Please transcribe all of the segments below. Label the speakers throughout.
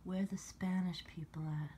Speaker 1: Where the Spanish people at?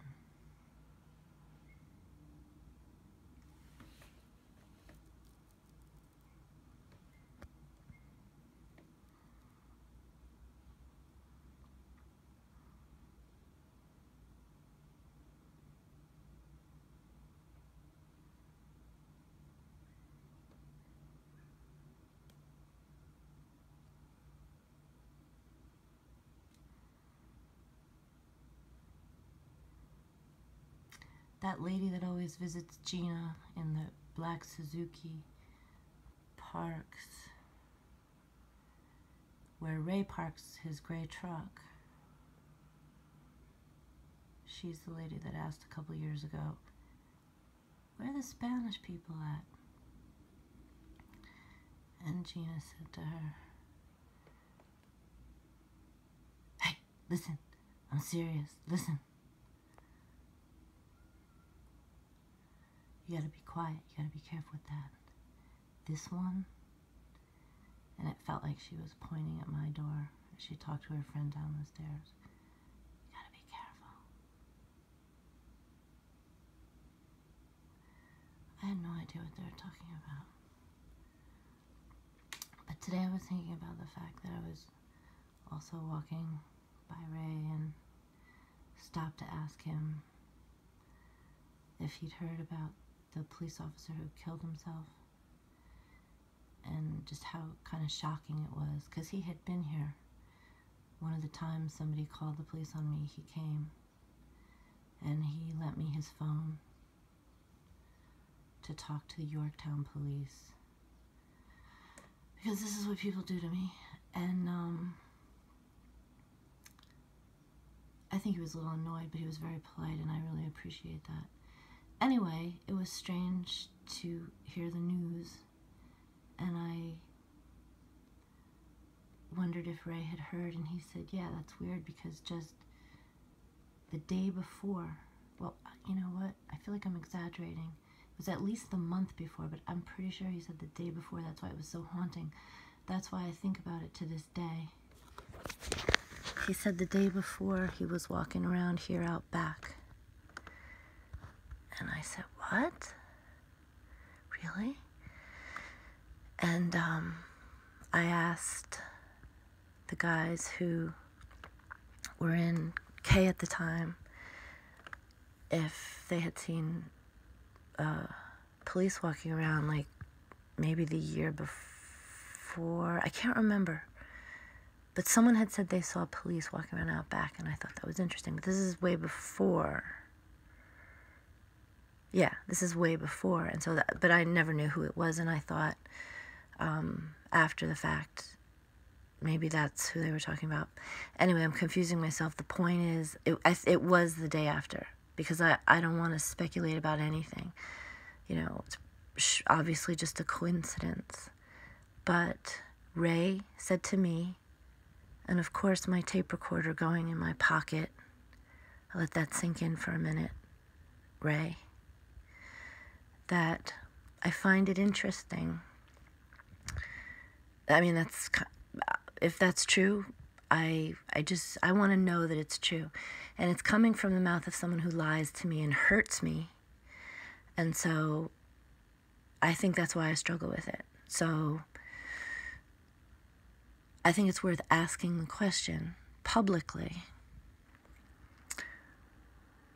Speaker 1: That lady that always visits Gina in the black Suzuki parks where Ray parks his gray truck. She's the lady that asked a couple years ago, where are the Spanish people at? And Gina said to her, hey, listen, I'm serious, listen. You gotta be quiet, you gotta be careful with that. This one, and it felt like she was pointing at my door as she talked to her friend down the stairs. You gotta be careful. I had no idea what they were talking about. But today I was thinking about the fact that I was also walking by Ray and stopped to ask him if he'd heard about the police officer who killed himself, and just how kind of shocking it was, because he had been here. One of the times somebody called the police on me, he came and he lent me his phone to talk to the Yorktown police, because this is what people do to me. And I think he was a little annoyed, but he was very polite, and I really appreciate that. Anyway, it was strange to hear the news, and I wondered if Ray had heard, and he said, yeah, that's weird, because just the day before, well, you know what, I feel like I'm exaggerating. It was at least the month before, but I'm pretty sure he said the day before. That's why it was so haunting. That's why I think about it to this day. He said the day before he was walking around here out back. And I said, what? Really? And I asked the guys who were in K at the time if they had seen police walking around, like maybe the year before. I can't remember. But someone had said they saw police walking around out back, and I thought that was interesting. But this is way before. Yeah, this is way before. And so that, but I never knew who it was, and I thought after the fact, maybe that's who they were talking about. Anyway, I'm confusing myself. The point is, it was the day after, because I don't want to speculate about anything. You know, it's obviously just a coincidence. But Ray said to me, and of course my tape recorder going in my pocket, I let that sink in for a minute, Ray, that I find it interesting. I mean, if that's true, I want to know that it's true. And it's coming from the mouth of someone who lies to me and hurts me. And so I think that's why I struggle with it. So I think it's worth asking the question publicly,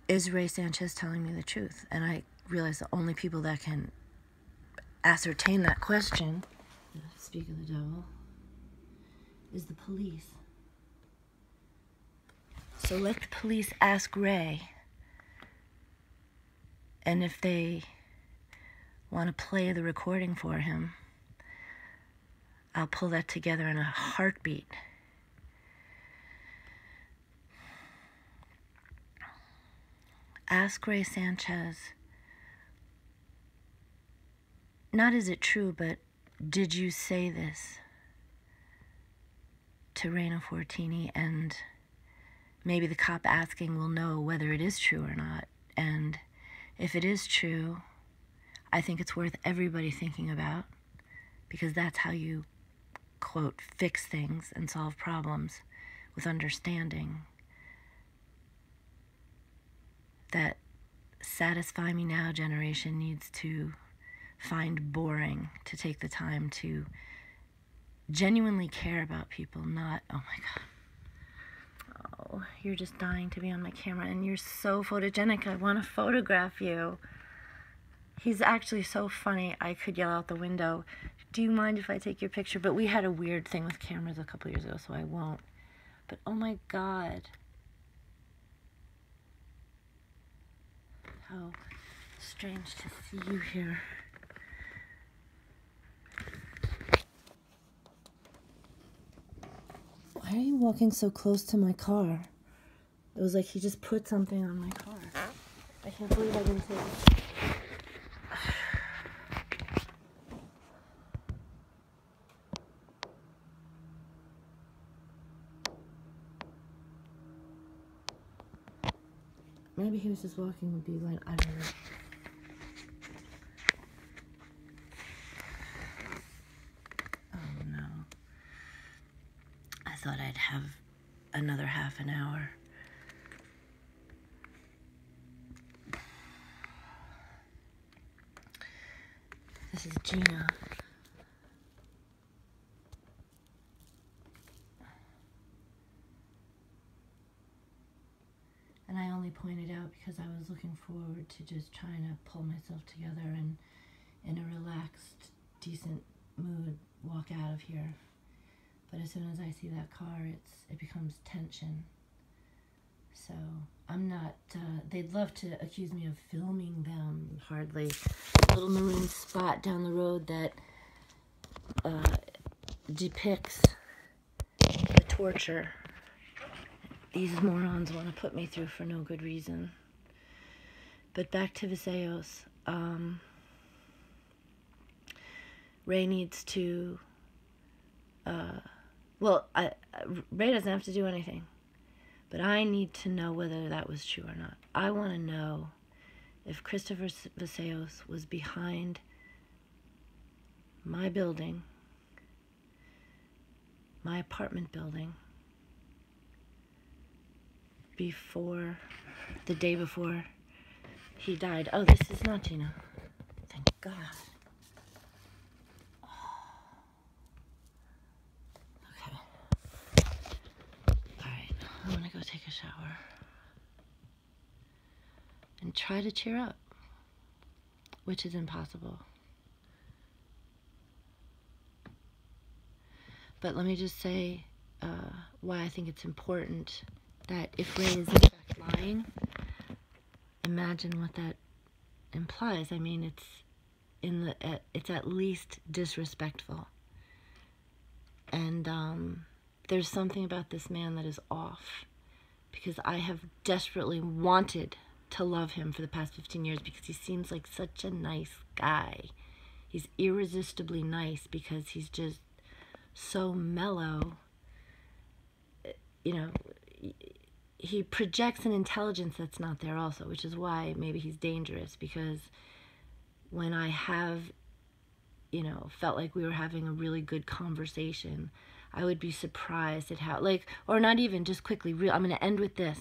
Speaker 1: is Ray Sanchez telling me the truth? And I realize the only people that can ascertain that question, speak of the devil, is the police. So let the police ask Ray, and if they want to play the recording for him, I'll pull that together in a heartbeat. Ask Ray Sanchez, not is it true, but did you say this to Raina Fortini? And maybe the cop asking will know whether it is true or not. And if it is true, I think it's worth everybody thinking about, because that's how you, quote, fix things and solve problems, with understanding. that satisfy me now generation needs to find boring to take the time to genuinely care about people, not, oh my God, oh, you're just dying to be on my camera and you're so photogenic, I want to photograph you. He's actually so funny, I could yell out the window, do you mind if I take your picture? But we had a weird thing with cameras a couple years ago, so I won't. But oh my God. How strange to see you here. Why are you walking so close to my car? It was like he just put something on my car. I can't believe I didn't say this. Maybe he was just walking with beeline. I don't know. Oh no. I thought I'd have another half an hour. This is Gina. And I only pointed out because I was looking forward to just trying to pull myself together and in a relaxed, decent mood walk out of here. But as soon as I see that car, it becomes tension. So I'm not, they'd love to accuse me of filming them, hardly. A little maroon spot down the road that depicts the torture these morons want to put me through for no good reason. But back to Vaseos. Ray needs to, Ray doesn't have to do anything. But I need to know whether that was true or not. I want to know if Christopher Vaseos was behind my building, my apartment building, before, the day before he died. Oh, this is not Gina. Thank God. Okay. Alright, I'm gonna go take a shower. And try to cheer up. Which is impossible. But let me just say why I think it's important that if Ray is in fact lying, imagine what that implies. I mean, it's at least disrespectful. And there's something about this man that is off, because I have desperately wanted to love him for the past 15 years because he seems like such a nice guy. He's irresistibly nice because he's just so mellow. You know, he projects an intelligence that's not there also, which is why maybe he's dangerous, because when I have, you know, felt like we were having a really good conversation, I would be surprised at how, like, or not even, just quickly, I'm going to end with this.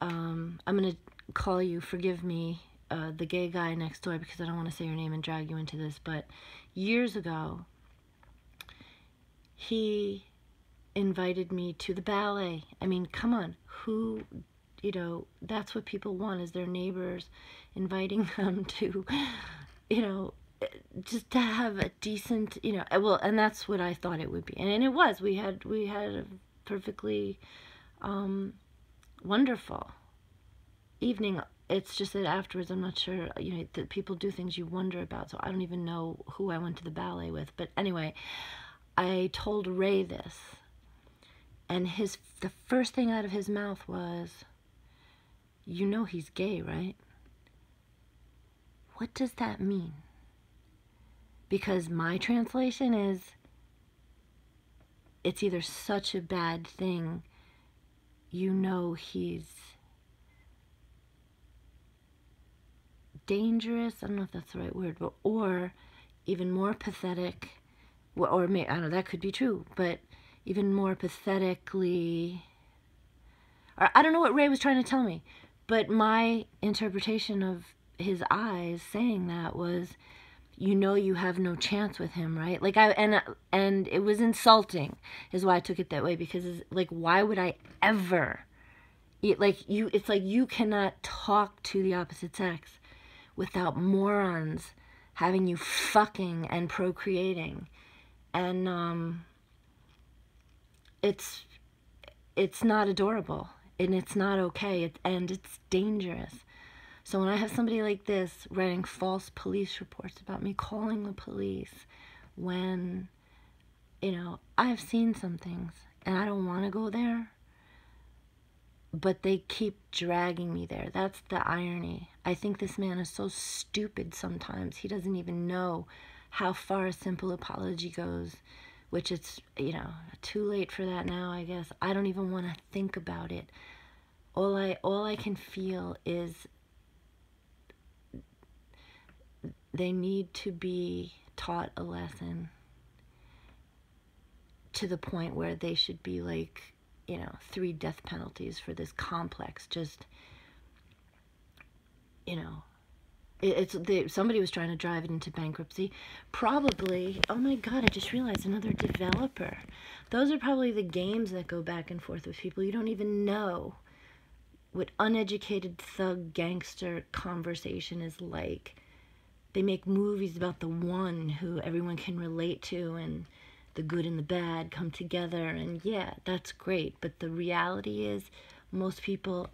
Speaker 1: I'm going to call you, forgive me, the gay guy next door, because I don't want to say your name and drag you into this, but years ago, he invited me to the ballet. I mean, come on, who, you know, that's what people want, is their neighbors inviting them to, you know, just to have a decent, you know, well, and that's what I thought it would be. And it was, we had a perfectly wonderful evening. It's just that afterwards, I'm not sure, you know, that people do things you wonder about, so I don't even know who I went to the ballet with. But anyway, I told Ray this, and the first thing out of his mouth was, you know he's gay, right? What does that mean? Because my translation is, it's either such a bad thing, you know he's dangerous, I don't know if that's the right word, but, or even more pathetic, or I don't know, that could be true, but even more pathetically, or I don't know what Ray was trying to tell me, But my interpretation of his eyes saying that was, you know, you have no chance with him, right? Like, and it was insulting is why I took it that way, because it's like, why would I ever, it's like you cannot talk to the opposite sex without morons having you fucking and procreating. And it's not adorable, and it's not okay, and it's dangerous. So when I have somebody like this writing false police reports about me calling the police, when, you know, I've seen some things and I don't want to go there, but they keep dragging me there. That's the irony. I think this man is so stupid sometimes. He doesn't even know how far a simple apology goes, which it's, you know, too late for that now, I guess. I don't even want to think about it. All I can feel is they need to be taught a lesson to the point where they should be like, you know, 3 death penalties for this complex. Just, you know, somebody was trying to drive it into bankruptcy. Probably, oh my God, I just realized, another developer. Those are probably the games that go back and forth with people. You don't even know what uneducated thug gangster conversation is like. They make movies about the one who everyone can relate to, and the good and the bad come together, and yeah, that's great. But the reality is, most people,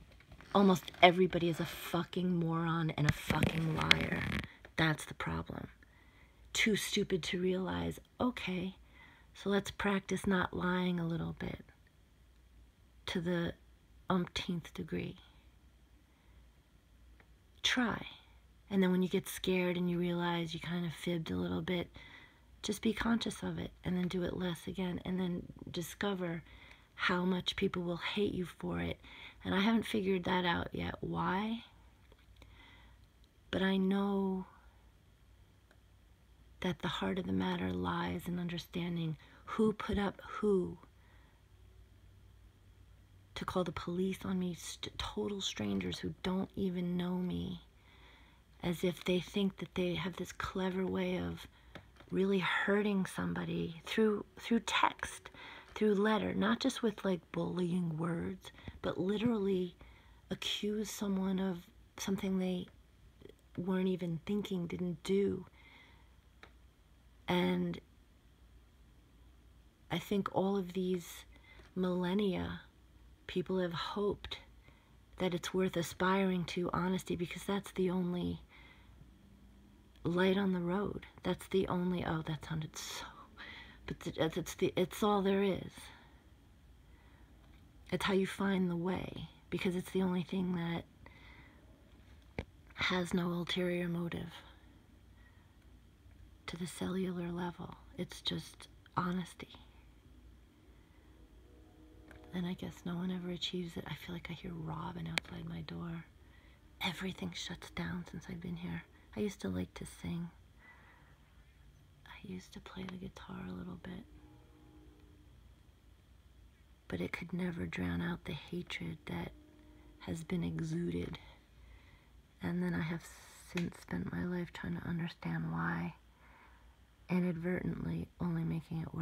Speaker 1: almost everybody is a fucking moron and a fucking liar. That's the problem. Too stupid to realize, okay, so let's practice not lying a little bit to the umpteenth degree. Try. And then when you get scared and you realize you kind of fibbed a little bit, just be conscious of it and then do it less again, and then discover how much people will hate you for it. And I haven't figured that out yet. Why? But I know that the heart of the matter lies in understanding who put up who to call the police on me, total strangers who don't even know me, as if they think that they have this clever way of really hurting somebody through text, through letter, not just with like bullying words, but literally accuse someone of something they weren't even thinking, didn't do. And I think all of these millennia, people have hoped that it's worth aspiring to honesty, because that's the only light on the road. That's the only, oh, that sounded so, but it's all there is. It's how you find the way, because it's the only thing that has no ulterior motive to the cellular level. It's just honesty. And I guess no one ever achieves it. I feel like I hear Robin outside my door. Everything shuts down since I've been here. I used to like to sing. I used to play the guitar a little bit. But it could never drown out the hatred that has been exuded. And then I have since spent my life trying to understand why, inadvertently only making it